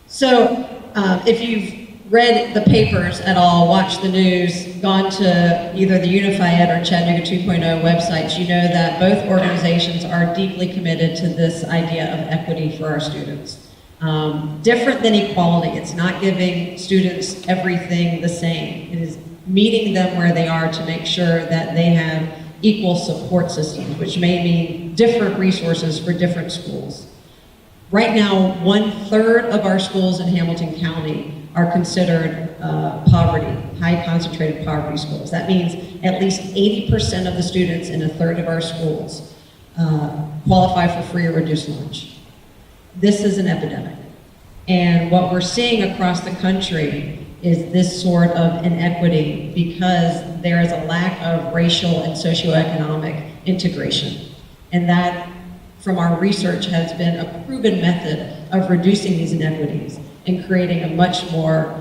So if you've read the papers at all, watched the news, gone to either the Unify Ed or Chattanooga 2.0 websites, you know that both organizations are deeply committed to this idea of equity for our students. Different than equality, it's not giving students everything the same. It is meeting them where they are to make sure that they have equal support systems, which may mean different resources for different schools. Right now, 1/3 of our schools in Hamilton County are considered poverty, high concentrated poverty schools. That means at least 80% of the students in 1/3 of our schools qualify for free or reduced lunch. This is an epidemic. And what we're seeing across the country is this sort of inequity because there is a lack of racial and socioeconomic integration. And that, from our research, has been a proven method of reducing these inequities and creating a much more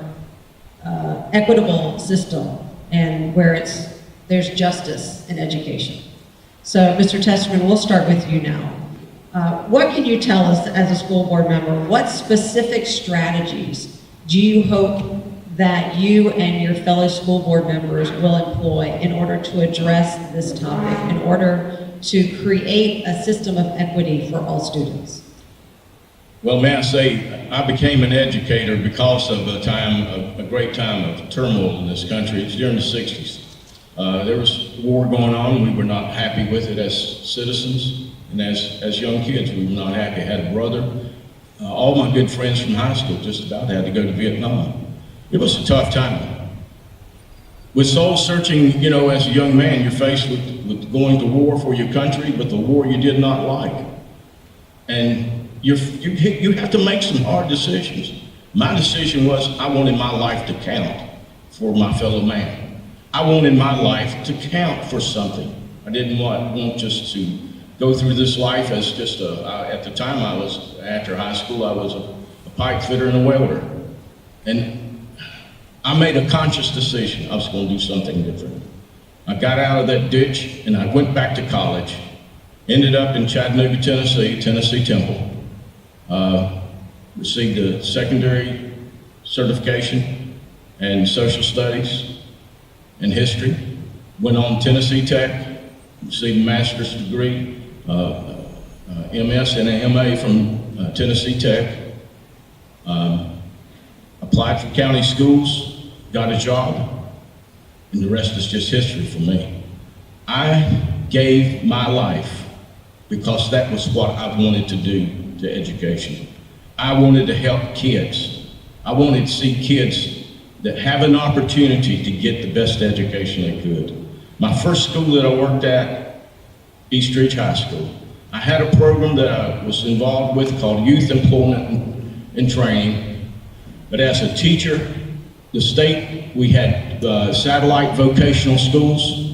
equitable system and where there's justice in education. So, Mr. Testerman, we'll start with you now. What can you tell us as a school board member? What specific strategies do you hope that you and your fellow school board members will employ in order to address this topic, in order to create a system of equity for all students? Well, may I say, I became an educator because of a great time of turmoil in this country. It's during the 60s. There was war going on. We were not happy with it as citizens. And as young kids, we were not happy. I had a brother. All my good friends from high school just about had to go to Vietnam. It was a tough time. With soul searching, you know, as a young man, you're faced with going to war for your country, but the war you did not like. And you have to make some hard decisions. My decision was I wanted my life to count for my fellow man. I wanted my life to count for something. I didn't want just to go through this life as just at the time after high school, I was a pipe fitter and a welder. And I made a conscious decision I was going to do something different. I got out of that ditch and I went back to college, ended up in Chattanooga, Tennessee Temple, received a secondary certification in social studies and history, went on Tennessee Tech, received a master's degree, MS and an MA from Tennessee Tech, applied for county schools, got a job, and the rest is just history for me. I gave my life because that was what I wanted to do to education. I wanted to help kids. I wanted to see kids that have an opportunity to get the best education they could. My first school that I worked at, East Ridge High School, I had a program that I was involved with called Youth Employment and Training. But as a teacher, the state, we had satellite vocational schools.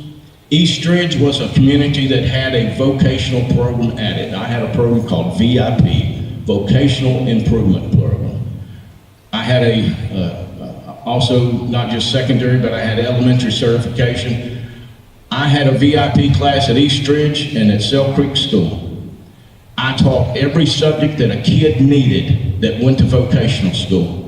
East Ridge was a community that had a vocational program at it. I had a program called VIP, Vocational Improvement Program. I had also not just secondary, but I had elementary certification. I had a VIP class at East Ridge and at Sell Creek School. I taught every subject that a kid needed that went to vocational school.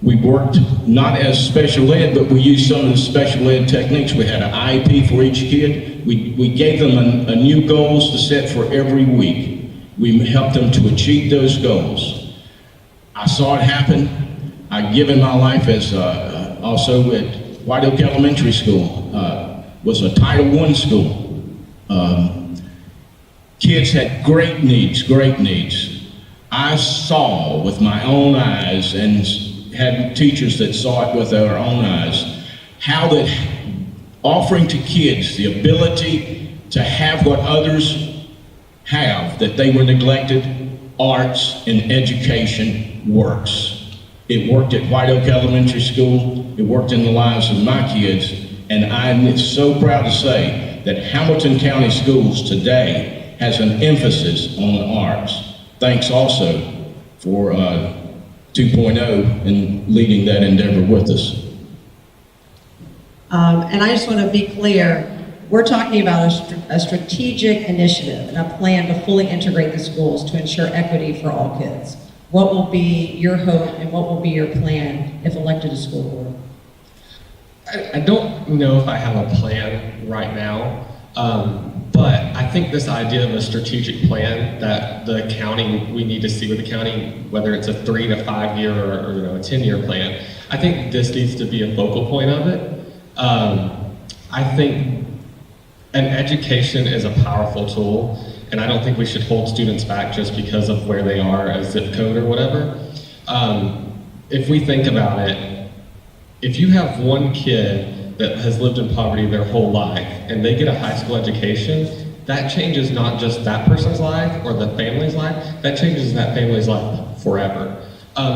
We worked not as special ed, but we used some of the special ed techniques. We had an IEP for each kid. We gave them a new goals to set for every week. We helped them to achieve those goals. I saw it happen. I've given my life as also at White Oak Elementary School, was a Title I school. Kids had great needs, great needs. I saw with my own eyes and had teachers that saw it with their own eyes, how that offering to kids the ability to have what others have that they were neglected, arts and education works. It worked at White Oak Elementary School, it worked in the lives of my kids, and I'm so proud to say that Hamilton County Schools today has an emphasis on the arts. Thanks also for 2.0 and leading that endeavor with us. And I just want to be clear, we're talking about a strategic initiative and a plan to fully integrate the schools to ensure equity for all kids. what will be your hope and what will be your plan if elected to school board? I don't know if I have a plan right now, but I think this idea of a strategic plan that the county, we need to see with the county, whether it's a 3 to 5 year or a 10-year plan, I think this needs to be a focal point of it. I think an education is a powerful tool, and I don't think we should hold students back just because of where they are, a zip code or whatever. If we think about it, if you have one kid that has lived in poverty their whole life and they get a high school education, that changes not just that person's life or the family's life, that changes that family's life forever.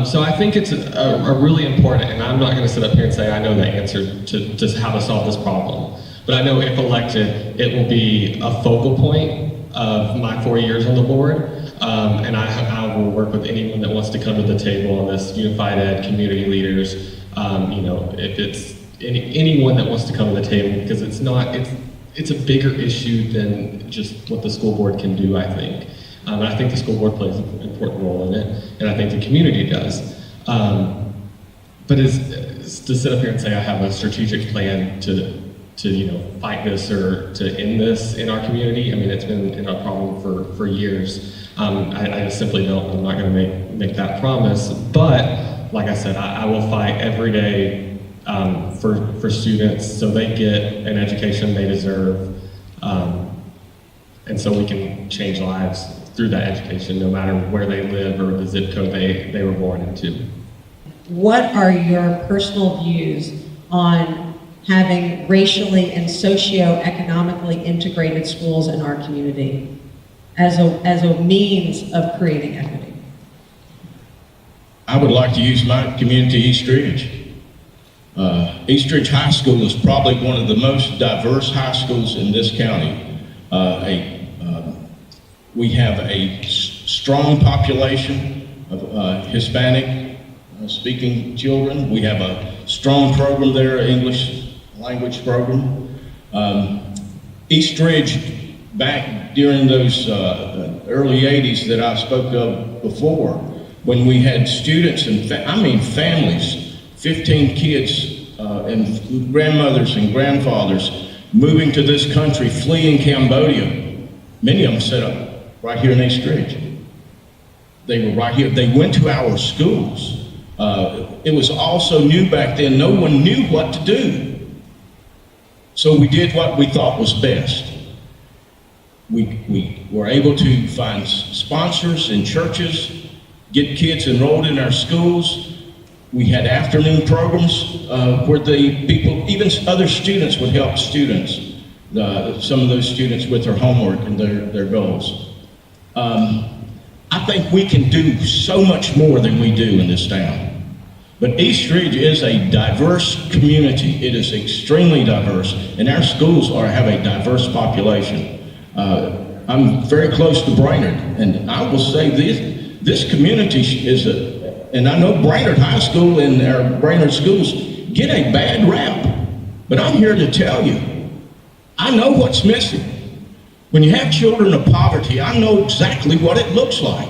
So I think it's a really important, and I'm not going to sit up here and say I know the answer to how to solve this problem, but I know if elected, it will be a focal point of my 4 years on the board, and I will work with anyone that wants to come to the table on this, unified ed, community leaders, if it's anyone that wants to come to the table, because it's a bigger issue than just what the school board can do, I think. And I think the school board plays an important role in it, and I think the community does. But to sit up here and say I have a strategic plan to fight this or to end this in our community, I mean, it's been a problem for years. I just simply don't. I'm not going to make that promise. But like I said, I will fight every day for students so they get an education they deserve, and so we can change lives through that education, no matter where they live or the zip code they were born into. What are your personal views on having racially and socioeconomically integrated schools in our community as a means of creating equity? I would like to use my community, East Ridge. East Ridge High School is probably one of the most diverse high schools in this county. We have a strong population of Hispanic speaking children. We have a strong program there, English language program. East Ridge, back during those early 80s that I spoke of before, when we had students and families, 15 kids and grandmothers and grandfathers moving to this country, fleeing Cambodia. Many of them set up right here in East Ridge. They were right here. They went to our schools. It was also new back then. No one knew what to do. So we did what we thought was best. We were able to find sponsors in churches, get kids enrolled in our schools. We had afternoon programs where even other students would help students, some of those students with their homework and their goals. I think we can do so much more than we do in this town. But East Ridge is a diverse community. It is extremely diverse, and our schools have a diverse population. I'm very close to Brainerd, and I will say this community and I know Brainerd High School and our Brainerd schools get a bad rap, but I'm here to tell you, I know what's missing. When you have children of poverty, I know exactly what it looks like.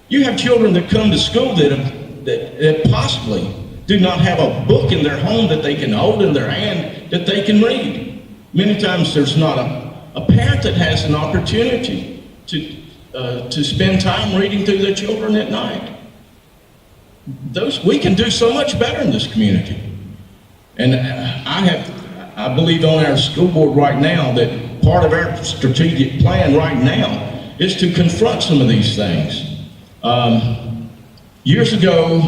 You have children that come to school that possibly do not have a book in their home that they can hold in their hand that they can read. Many times there's not a parent that has an opportunity to spend time reading to their children at night. We can do so much better in this community. And I believe on our school board right now that part of our strategic plan right now is to confront some of these things. Years ago,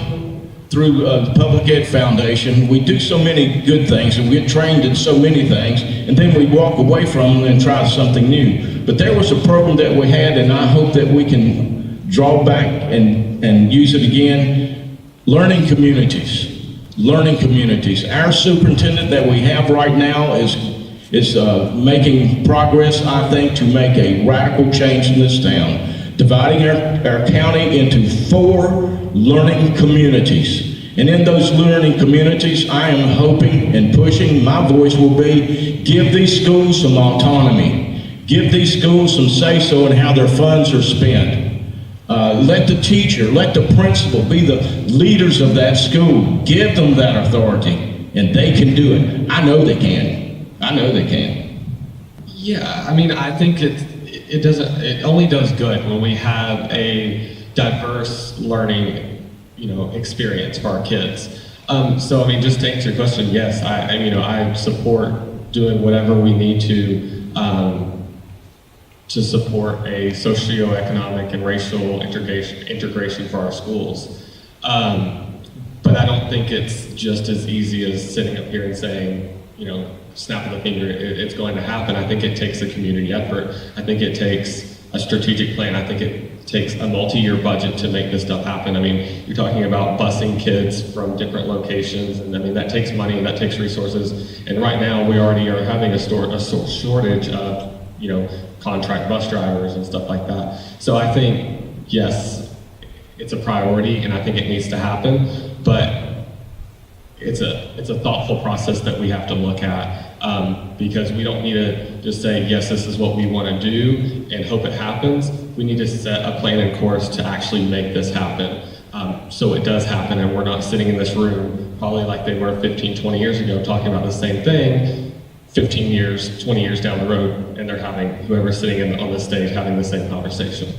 through the Public Ed Foundation, we do so many good things and we get trained in so many things, and then we walk away from them and try something new. But there was a program that we had, and I hope that we can draw back and use it again. Learning communities. Learning communities. Our superintendent that we have right now is making progress, I think, to make a radical change in this town, dividing our county into 4 learning communities. And in those learning communities, I am hoping and pushing, my voice will be, give these schools some autonomy. Give these schools some say-so in how their funds are spent. Let the teacher, let the principal be the leaders of that school. Give them that authority, and they can do it. I know they can. I know they can. Yeah, I mean, I think it only does good when we have a diverse learning, experience for our kids. So I mean, just to answer your question, yes, I support doing whatever we need to support a socioeconomic and racial integration for our schools. But I don't think it's just as easy as sitting up here and saying, snap of the finger, it's going to happen. I think it takes a community effort. I think it takes a strategic plan. I think it takes a multi-year budget to make this stuff happen. I mean, you're talking about busing kids from different locations, and I mean, that takes money and that takes resources. And right now, we already are having a shortage of, contract bus drivers and stuff like that. So I think, yes, it's a priority, and I think it needs to happen, but it's a thoughtful process that we have to look at, because we don't need to just say, yes, this is what we want to do and hope it happens. We need to set a plan and course to actually make this happen, so it does happen, and we're not sitting in this room probably like they were 15, 20 years ago talking about the same thing 15 years, 20 years down the road, and they're having, whoever's sitting on the stage having the same conversation.